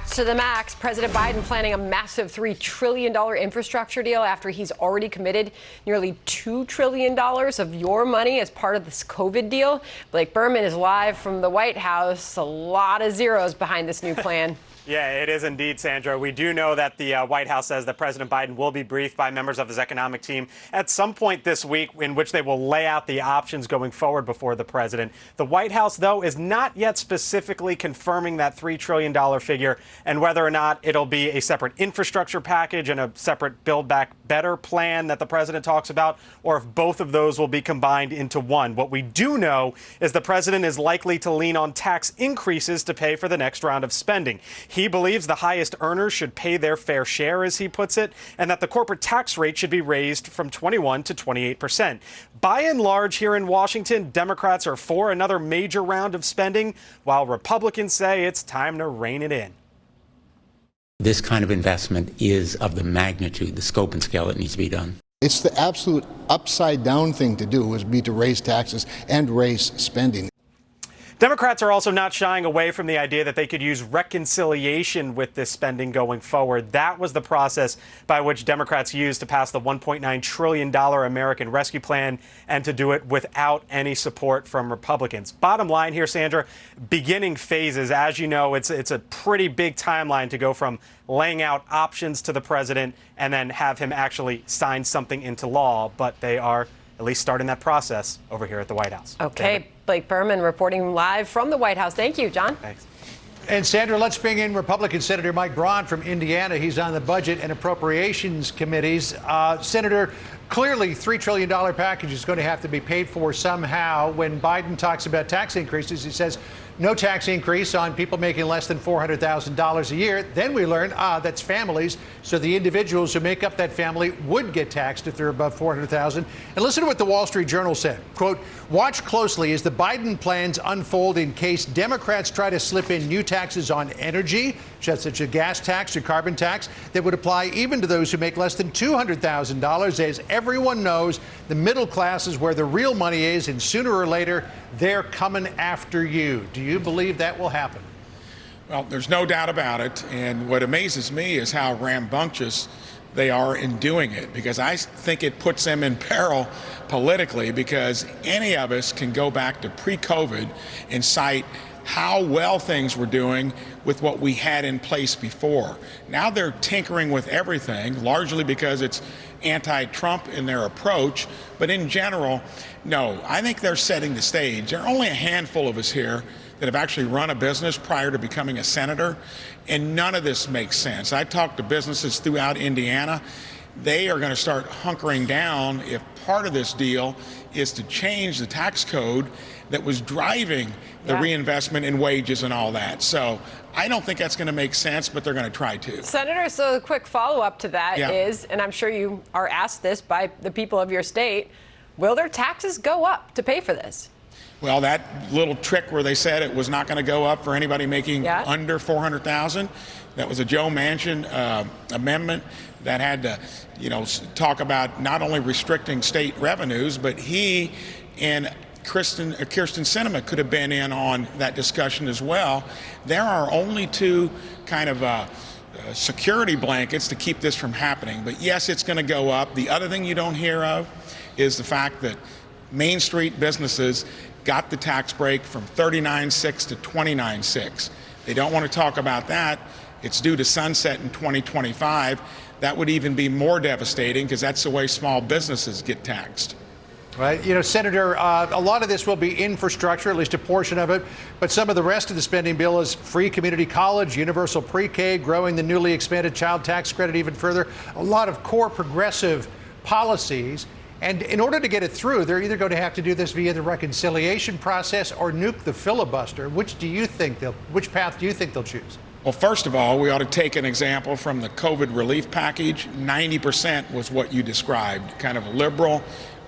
Strapped to the max, President Biden planning a massive $3 trillion infrastructure deal after he's already committed nearly $2 trillion of your money as part of this COVID deal. Blake Berman is live from the White House. A lot of zeros behind this new plan. Yeah, it is indeed, Sandra. We do know that the White House says that President Biden will be briefed by members of his economic team at some point this week, in which they will lay out the options going forward before the president. The White House, though, is not yet specifically confirming that $3 trillion figure and whether or not it'll be a separate infrastructure package and a separate Build Back Better plan that the president talks about, or if both of those will be combined into one. What we do know is the president is likely to lean on tax increases to pay for the next round of spending. He believes the highest earners should pay their fair share, as he puts it, and that the corporate tax rate should be raised from 21% to 28%. By and large, here in Washington, Democrats are for another major round of spending, while Republicans say it's time to rein it in. This kind of investment is of the magnitude, the scope and scale that needs to be done. It's the absolute upside down thing to do, would be to raise taxes and raise spending. Democrats are also not shying away from the idea that they could use reconciliation with this spending going forward. That was the process by which Democrats used to pass the $1.9 trillion American Rescue Plan, and to do it without any support from Republicans. Bottom line here, Sandra, beginning phases. As you know, it's a pretty big timeline to go from laying out options to the president and then have him actually sign something into law. But they are at least starting that process over here at the White House. Okay, David. Blake Berman reporting live from the White House. Thank you, John. Thanks. And Sandra, let's bring in Republican Senator Mike Braun from Indiana. He's on the Budget and Appropriations Committees. Senator, clearly $3 trillion package is going to have to be paid for somehow. When Biden talks about tax increases, he says no tax increase on people making less than $400,000 a year. Then we learn, that's families. So the individuals who make up that family would get taxed if they're above $400,000. And listen to what the Wall Street Journal said. Quote, watch closely as the Biden plans unfold in case Democrats try to slip in new taxes on energy, such as a gas tax or carbon tax, that would apply even to those who make less than $200,000. As everyone knows, the middle class is where the real money is, and sooner or later, they're coming after you. Do you believe that will happen? Well, there's no doubt about it. And what amazes me is how rambunctious they are in doing it, because I think it puts them in peril politically, because any of us can go back to pre-COVID and cite how well things were doing with what we had in place before. Now they're tinkering with everything, largely because it's anti-Trump in their approach. But in general, no, I think they're setting the stage. There are only a handful of us here that have actually run a business prior to becoming a senator, and none of this makes sense. I talked to businesses throughout Indiana. They are going to start hunkering down if part of this deal is to change the tax code that was driving the reinvestment in wages and all that. So I don't think that's going to make sense, but they're going to try to. Senator, so a quick follow-up to that is, and I'm sure you are asked this by the people of your state, will their taxes go up to pay for this? Well, that little trick where they said it was not going to go up for anybody making under $400,000, that was a Joe Manchin amendment that had to, talk about not only restricting state revenues, but he and Kirsten Sinema could have been in on that discussion as well. There are only two kind of security blankets to keep this from happening. But yes, it's going to go up. The other thing you don't hear of is the fact that Main Street businesses got the tax break from 39.6 to 29.6. They don't want to talk about that. It's due to sunset in 2025. That would even be more devastating, because that's the way small businesses get taxed. Right. Senator, a lot of this will be infrastructure, at least a portion of it. But some of the rest of the spending bill is free community college, universal pre-K, growing the newly expanded child tax credit even further. A lot of core progressive policies. And in order to get it through, they're either going to have to do this via the reconciliation process or nuke the filibuster. Which path do you think they'll choose? Well, first of all, we ought to take an example from the COVID relief package. 90% was what you described, kind of liberal,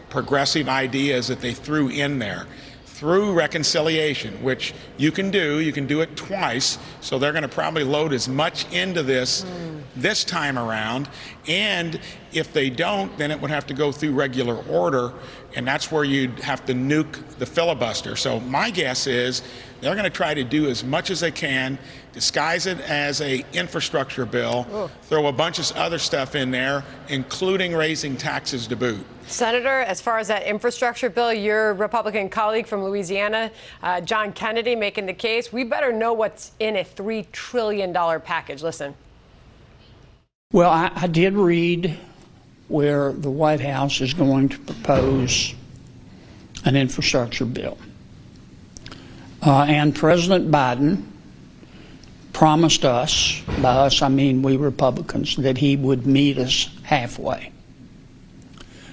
progressive ideas that they threw in there through reconciliation, which you can do it twice. So they're going to probably load as much into this this time around. And if they don't, then it would have to go through regular order, and that's where you'd have to nuke the filibuster. So my guess is they're going to try to do as much as they can, disguise it as a infrastructure bill, throw a bunch of other stuff in there, including raising taxes to boot. Senator, as far as that infrastructure bill, your Republican colleague from Louisiana, John Kennedy, making the case, we better know what's in a $3 trillion package. Listen. Well, I did read where the White House is going to propose an infrastructure bill. And President Biden promised us, by us I mean we Republicans, that he would meet us halfway.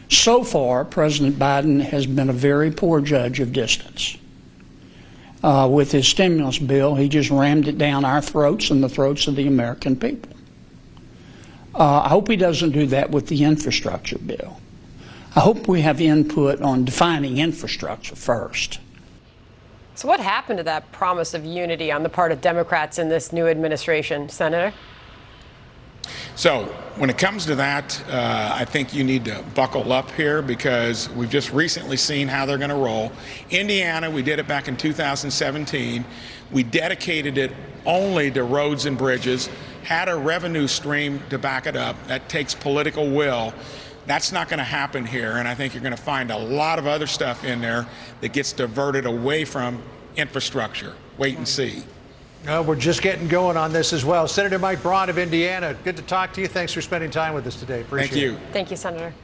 So far, President Biden has been a very poor judge of distance. With his stimulus bill, he just rammed it down our throats and the throats of the American people. I hope he doesn't do that with the infrastructure bill. I hope we have input on defining infrastructure first. So what happened to that promise of unity on the part of Democrats in this new administration, Senator? So when it comes to that, I think you need to buckle up here, because we've just recently seen how they're going to roll. Indiana, we did it back in 2017. We dedicated it only to roads and bridges, had a revenue stream to back it up. That takes political will. That's not going to happen here, and I think you're going to find a lot of other stuff in there that gets diverted away from infrastructure. Wait and see. We're just getting going on this as well. Senator Mike Braun of Indiana, good to talk to you. Thanks for spending time with us today. Appreciate it. Thank you. Thank you, Senator.